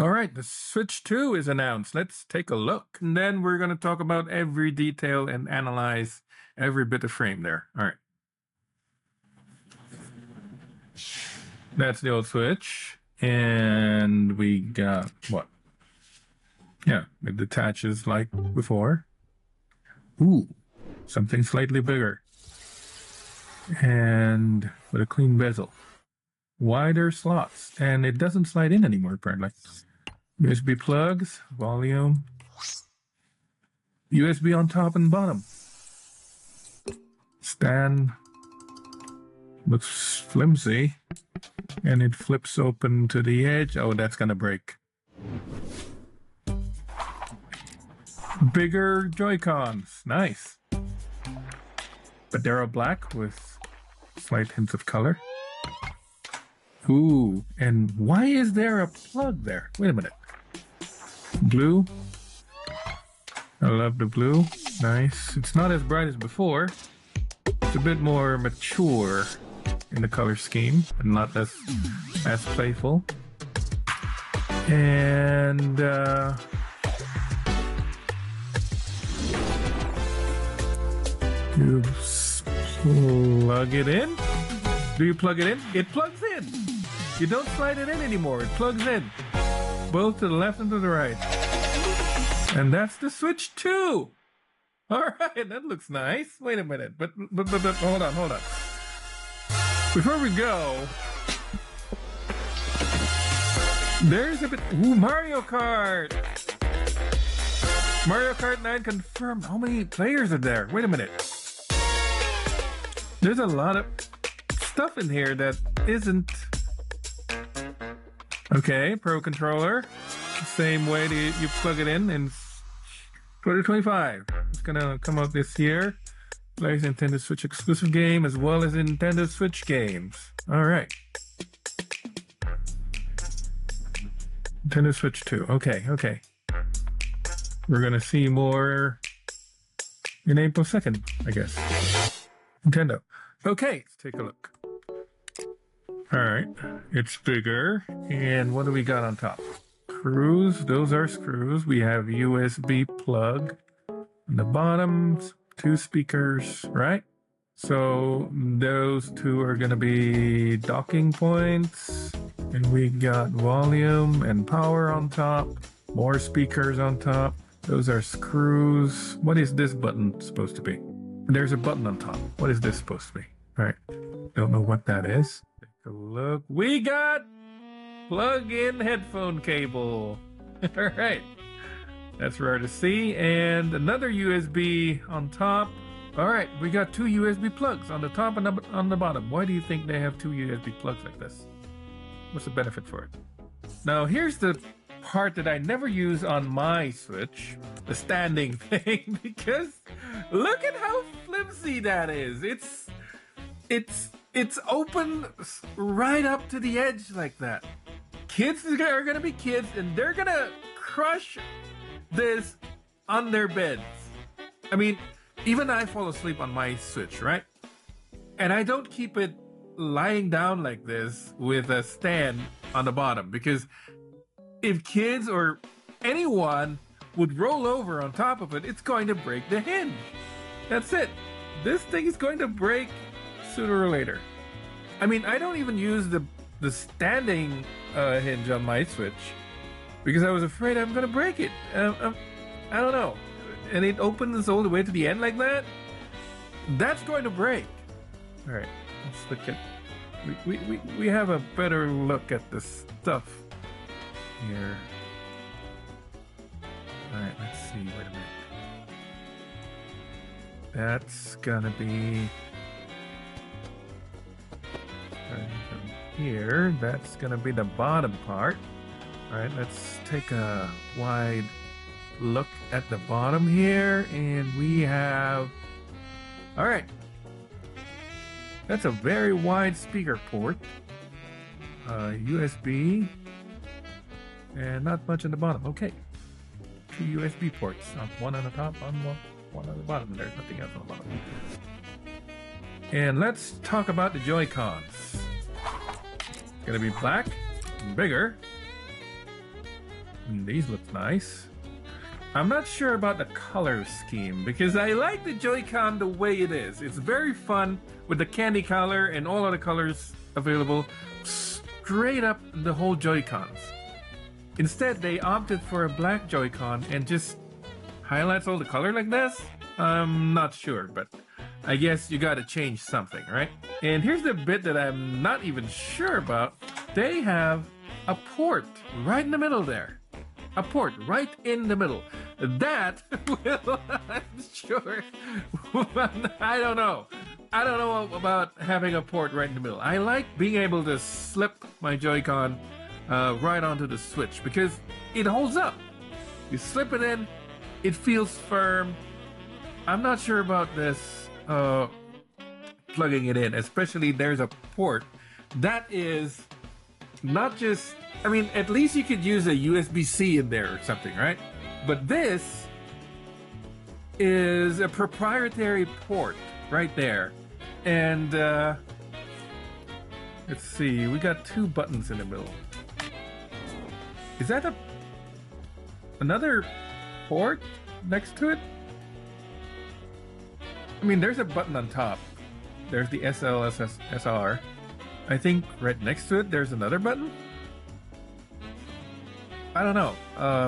All right, the Switch 2 is announced. Let's take a look. And then we're going to talk about every detail and analyze every bit of frame there. All right. That's the old Switch. And we got what? Yeah, it detaches like before. Ooh, something slightly bigger. And with a clean bezel. Wider slots. And it doesn't slide in anymore, apparently. USB plugs, volume. USB on top and bottom. Stand. Looks flimsy. And it flips open to the edge. Oh, that's gonna break. Bigger Joy-Cons. Nice. But they're all black with slight hints of color. Ooh, and why is there a plug there? Wait a minute. Blue. I love the blue. Nice. It's not as bright as before. It's a bit more mature in the color scheme and not as playful. And you plug it in. Do you plug it in? It plugs in. You don't slide it in anymore. It plugs in. Both to the left and to the right. And that's the Switch 2. All right, that looks nice. Wait a minute. But hold on. Before we go, there's a bit. Ooh, Mario Kart. Mario Kart 9 confirmed. How many players are there? Wait a minute. There's a lot of stuff in here that isn't. Okay, Pro Controller. Same way you plug it in 2025. It's gonna come out this year. Plays Nintendo Switch exclusive game as well as Nintendo Switch games. All right. Nintendo Switch 2. Okay. We're gonna see more in April 2nd, I guess. Nintendo. Okay, let's take a look. All right, it's bigger. And what do we got on top? Screws, those are screws. We have USB plug on the bottom, 2 speakers, right? So those 2 are gonna be docking points. And we got volume and power on top, more speakers on top. Those are screws. What is this button supposed to be? There's a button on top. What is this supposed to be? All right, don't know what that is. Take a look. We got plug-in headphone cable. All right, that's rare to see. And another USB on top. All right, we got 2 USB plugs on the top and on the bottom. Why do you think they have 2 USB plugs like this? What's the benefit for it? Now, here's the part that I never use on my Switch, the standing thing, because look at how flimsy that is. It's open right up to the edge like that. Kids are gonna be kids and they're gonna crush this on their beds. I mean, even I fall asleep on my Switch, right? And I don't keep it lying down like this with a stand on the bottom, because if kids or anyone would roll over on top of it, it's going to break the hinge. That's it. This thing is going to break sooner or later. I mean, I don't even use the standing hinge on my Switch because I was afraid I'm going to break it. I don't know. And it opens all the way to the end like that. That's going to break. All right, let's look at. We have a better look at the stuff here. All right, let's see. Wait a minute. That's gonna be starting from here. That's gonna be the bottom part. All right, let's take a wide look at the bottom here, and we have. All right. That's a very wide speaker port. USB. And not much on the bottom. Okay. 2 USB ports. One on the top, one on the bottom. There's nothing else on the bottom. And let's talk about the Joy-Cons. It's gonna be black and bigger. These look nice. I'm not sure about the color scheme because I like the Joy-Con the way it is. It's very fun with the candy color and all of the colors available straight up the whole Joy-Cons. Instead, they opted for a black Joy-Con and just highlights all the color like this. I'm not sure, but I guess you gotta change something, right? And here's the bit that I'm not even sure about. They have a port right in the middle there. A port right in the middle. That, well, I'm sure, I don't know. I don't know about having a port right in the middle. I like being able to slip my Joy-Con right onto the Switch because it holds up. You slip it in, it feels firm. I'm not sure about this plugging it in, especially there's a port that is not just, I mean, at least you could use a USB-C in there or something, right? But this is a proprietary port right there. And let's see, we got 2 buttons in the middle. Is that another port next to it? I mean, there's a button on top. There's the SR. I think right next to it, there's another button. I don't know,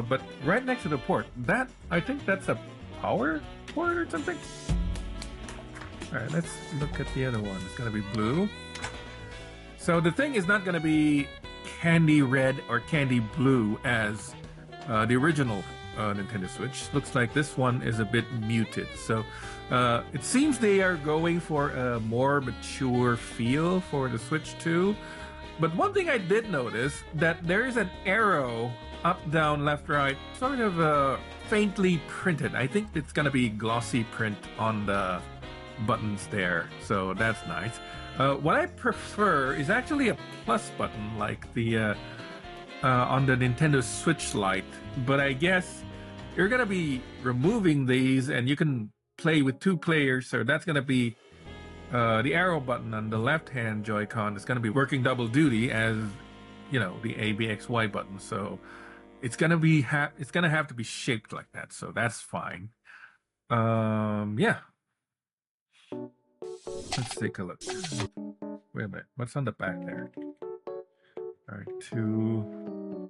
but right next to the port, that, I think that's a power port or something. All right, let's look at the other one. It's gonna be blue. So the thing is not gonna be candy red or candy blue as the original Nintendo Switch. Looks like this one is a bit muted. So it seems they are going for a more mature feel for the Switch 2. But one thing I did notice, that there is an arrow up, down, left, right, sort of faintly printed. I think it's gonna be glossy print on the buttons there, so that's nice. What I prefer is actually a plus button like the on the Nintendo Switch Lite, but I guess you're gonna be removing these and you can play with 2 players, so that's gonna be the arrow button on the left-hand Joy-Con is gonna be working double duty as, you know, the ABXY button, so it's gonna be it's gonna have to be shaped like that, so that's fine. Yeah. Let's take a look. Wait a minute, what's on the back there? All right, 2.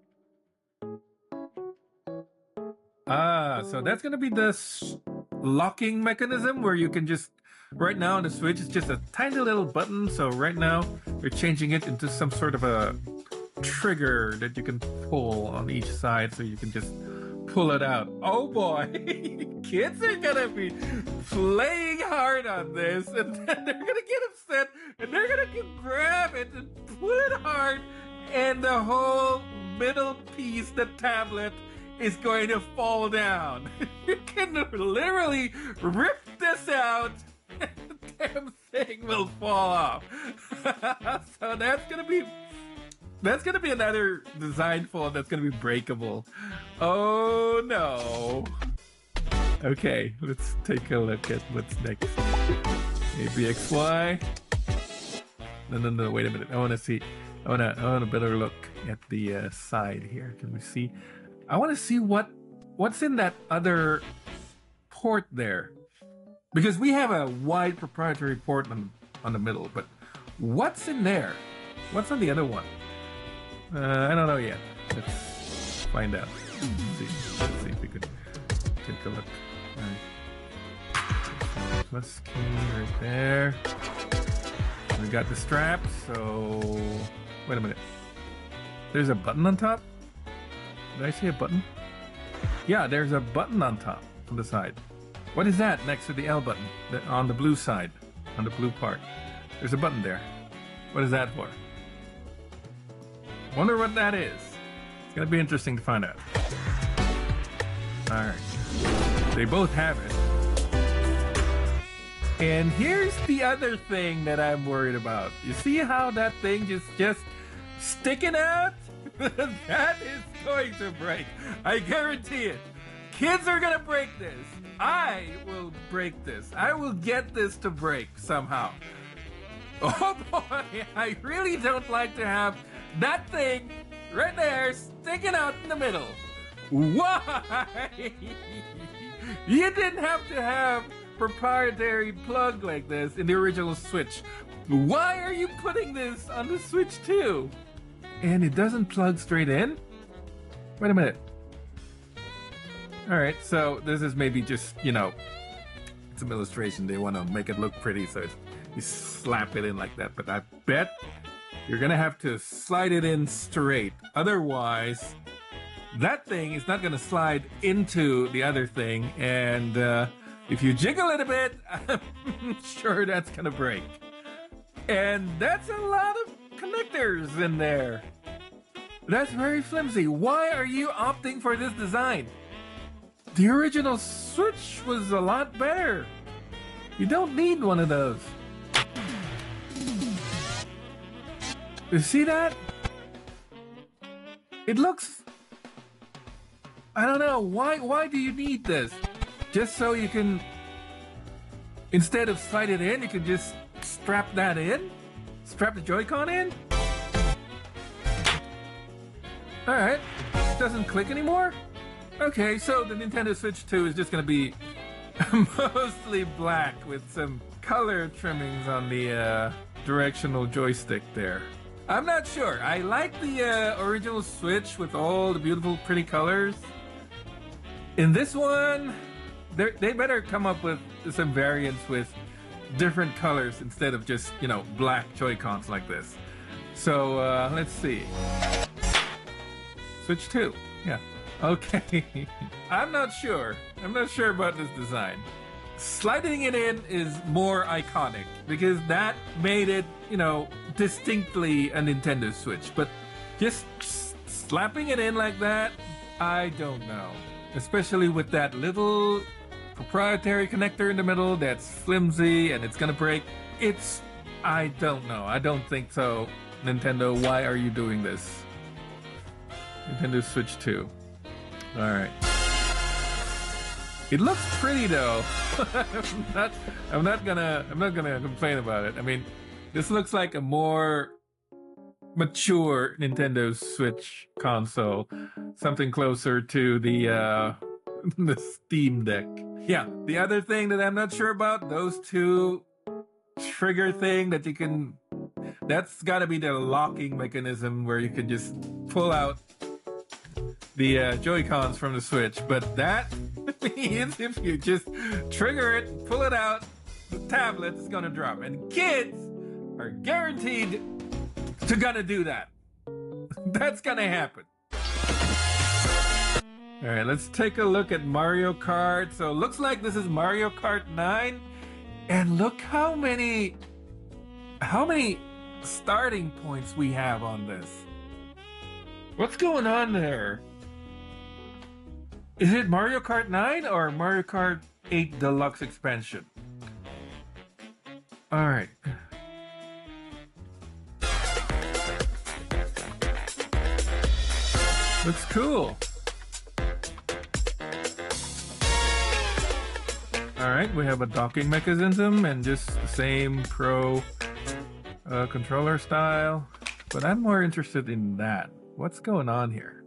So that's gonna be the locking mechanism where you can just, right now on the Switch, it's just a tiny little button. So right now they're changing it into some sort of a trigger that you can pull on each side, so you can just pull it out. Oh boy, kids are gonna be playing hard on this, and then they're gonna get upset, and they're gonna grab it and pull it hard, and the whole middle piece, the tablet, is going to fall down. You can literally rip this out, and the damn thing will fall off. So that's gonna be another design flaw that's gonna be breakable. Oh no. Okay, let's take a look at what's next. ABXY. No, wait a minute. I want a better look at the side here. Can we see? I want to see what's in that other port there. Because we have a wide proprietary port on the middle, but what's in there? What's on the other one? I don't know yet. Let's find out. Let's see if we could take a look. All right. Plus key right there. We got the strap, so wait a minute. There's a button on top? Did I see a button? Yeah, there's a button on top, on the side. What is that next to the L button? On the blue side, on the blue part. There's a button there. What is that for? Wonder what that is. It's gonna be interesting to find out. Alright. They both have it. And here's the other thing that I'm worried about. You see how that thing is just sticking out? That is going to break. I guarantee it. Kids are gonna break this. I will break this. I will get this to break somehow. Oh boy, I really don't like to have that thing right there sticking out in the middle. Why? You didn't have to have proprietary plug like this in the original Switch. Why are you putting this on the Switch too? And it doesn't plug straight in? Wait a minute. All right, so this is maybe just, you know, it's an illustration. They want to make it look pretty, so you slap it in like that. But I bet you're going to have to slide it in straight. Otherwise, that thing is not going to slide into the other thing. And if you jiggle it a bit, I'm sure that's going to break. And that's a lot of connectors in there. That's very flimsy. Why are you opting for this design? The original Switch was a lot better. You don't need one of those. You see that? It looks... I don't know. Why do you need this? Just so you can... Instead of slide it in, you can just strap that in? Strap the Joy-Con in? Alright. Doesn't click anymore? Okay, so the Nintendo Switch 2 is just going to be mostly black with some color trimmings on the directional joystick there. I'm not sure. I like the original Switch with all the beautiful, pretty colors. In this one, they better come up with some variants with different colors instead of just, you know, black Joy-Cons like this. So, let's see. Switch 2. Yeah. Okay. I'm not sure. I'm not sure about this design. Sliding it in is more iconic because that made it, you know, distinctly a Nintendo Switch. But just slapping it in like that, I don't know. Especially with that little proprietary connector in the middle that's flimsy and it's gonna break. I don't know. I don't think so. Nintendo, why are you doing this? Nintendo Switch 2. All right. It looks pretty though. I'm not gonna complain about it. I mean, this looks like a more mature Nintendo Switch console, something closer to the the Steam Deck. Yeah. The other thing that I'm not sure about, those two trigger thing that you can. That's got to be the locking mechanism where you can just pull out the Joy-Cons from the Switch, but that means if you just trigger it, pull it out, the tablet is gonna drop, and kids are guaranteed to gonna do that. That's gonna happen. All right, let's take a look at Mario Kart. So it looks like this is Mario Kart 9, and look how many starting points we have on this. What's going on there? Is it Mario Kart 9 or Mario Kart 8 Deluxe expansion? All right. Looks cool. All right, we have a docking mechanism and just the same Pro controller style, but I'm more interested in that. What's going on here?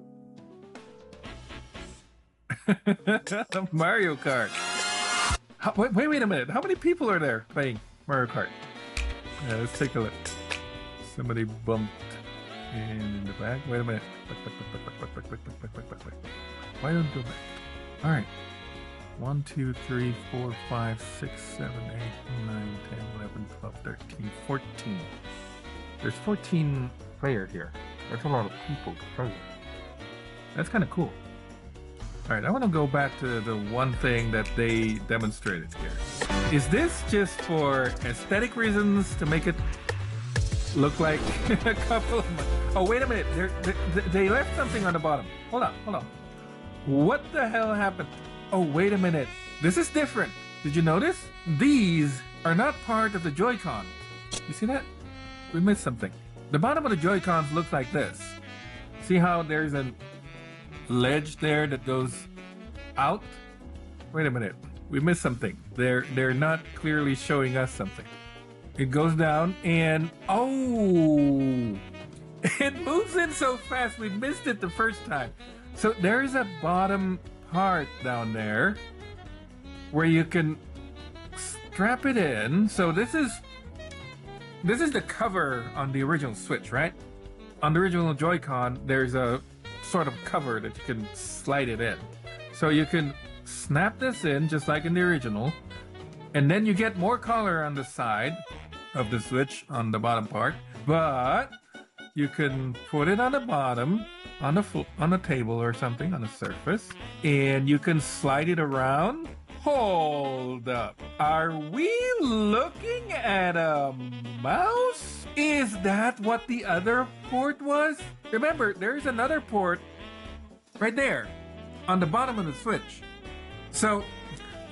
Mario Kart. Wait a minute. How many people are there playing Mario Kart? Yeah, let's take a look. Somebody bumped in the back. Wait a minute. Why don't you go back? All right. 1, 2, 3, 4, 5, 6, 7, 8, 9, 10, 11, 12, 13, 14. There's 14 players here. That's a lot of people to play with. That's kind of cool. All right, I want to go back to the one thing that they demonstrated here. Is this just for aesthetic reasons to make it look like a couple of... Oh, wait a minute. They left something on the bottom. Hold on. What the hell happened? Oh, wait a minute. This is different. Did you notice? These are not part of the Joy-Con. You see that? We missed something. The bottom of the Joy-Cons looks like this. See how there's a ledge there that goes out? Wait a minute. We missed something. They're not clearly showing us something. It goes down and... Oh! It moves in so fast we missed it the first time. So there's a bottom part down there where you can strap it in. So this is the cover on the original Switch, right? On the original Joy-Con, there's a sort of cover that you can slide it in. So you can snap this in just like in the original, and then you get more color on the side of the Switch on the bottom part, but you can put it on the bottom on a table or something on a surface, and you can slide it around. Hold up. Are we looking at a mouse? Is that what the other port was? Remember, there's another port right there on the bottom of the Switch. So,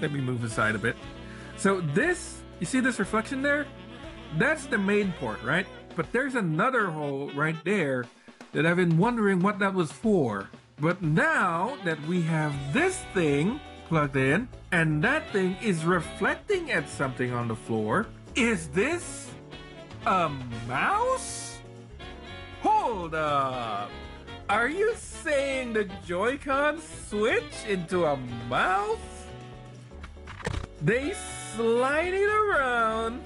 let me move aside a bit. So this, you see this reflection there? That's the main port, right? But there's another hole right there that I've been wondering what that was for. But now that we have this thing plugged in, and that thing is reflecting at something on the floor, is this a mouse? Hold up. Are you saying the Joy-Con switch into a mouse? They slide it around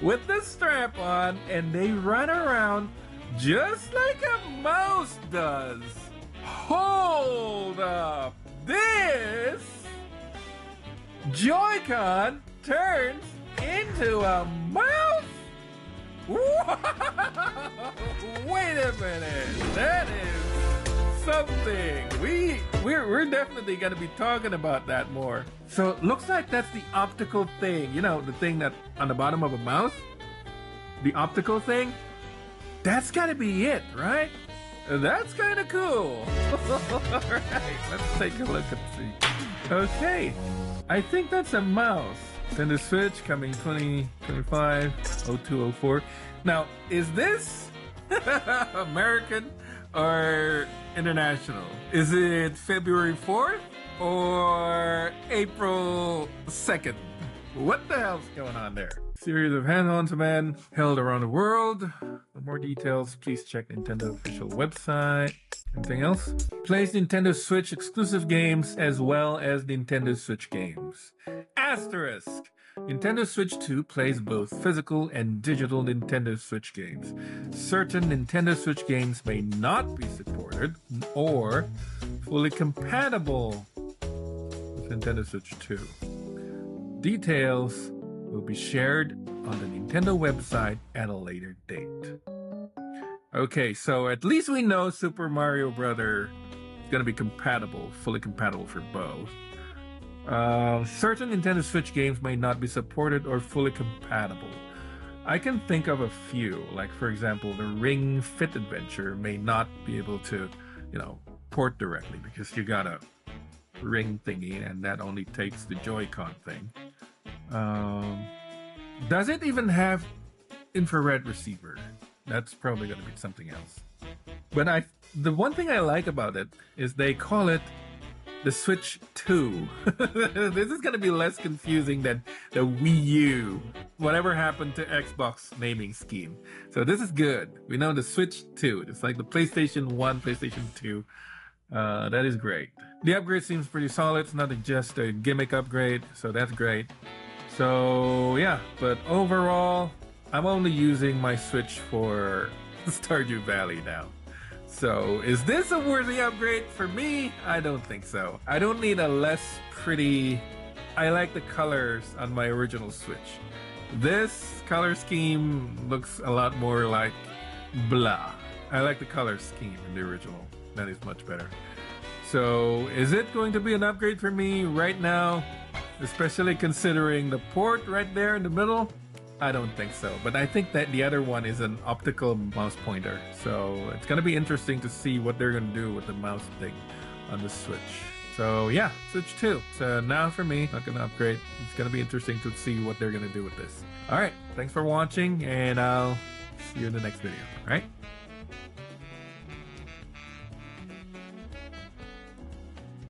with the strap on, and they run around just like a mouse does. Hold up. This Joy-Con turns into a mouse? Whoa! Wait a minute. That is something. We're definitely going to be talking about that more. So it looks like that's the optical thing. You know, the thing that on the bottom of a mouse? The optical thing? That's got to be it, right? That's kind of cool. All right, let's take a look and see. Okay, I think that's a mouse. Nintendo Switch coming 2025 0204. Now, is this American or international? Is it February 4th or April 2nd? What the hell's going on there? Series of hand-on-demand held around the world. For more details, please check Nintendo official website. Anything else? Plays Nintendo Switch exclusive games as well as Nintendo Switch games. Asterisk. Nintendo Switch 2 plays both physical and digital Nintendo Switch games. Certain Nintendo Switch games may not be supported or fully compatible with Nintendo Switch 2. Details will be shared on the Nintendo website at a later date. Okay, so at least we know Super Mario Brother is going to be compatible, fully compatible for both. Certain Nintendo Switch games may not be supported or fully compatible. I can think of a few, like for example, the Ring Fit Adventure may not be able to, port directly because you got a ring thingy and that only takes the Joy-Con thing. Does it even have infrared receiver? That's probably going to be something else. But the one thing I like about it is they call it the Switch 2. This is going to be less confusing than the Wii U. Whatever happened to Xbox naming scheme. So this is good. We know the Switch 2. It's like the PlayStation 1, PlayStation 2. That is great. The upgrade seems pretty solid. It's not just a gimmick upgrade, so that's great. So yeah, but overall, I'm only using my Switch for Stardew Valley now. So is this a worthy upgrade for me? I don't think so. I don't need a less pretty... I like the colors on my original Switch. This color scheme looks a lot more like blah. I like the color scheme in the original. That is much better. So is it going to be an upgrade for me right now? Especially considering the port right there in the middle? I don't think so, but I think that the other one is an optical mouse pointer. So it's going to be interesting to see what they're going to do with the mouse thing on the Switch. So yeah, Switch 2. So now for me, not going to upgrade. It's going to be interesting to see what they're going to do with this. All right, thanks for watching, and I'll see you in the next video. All right?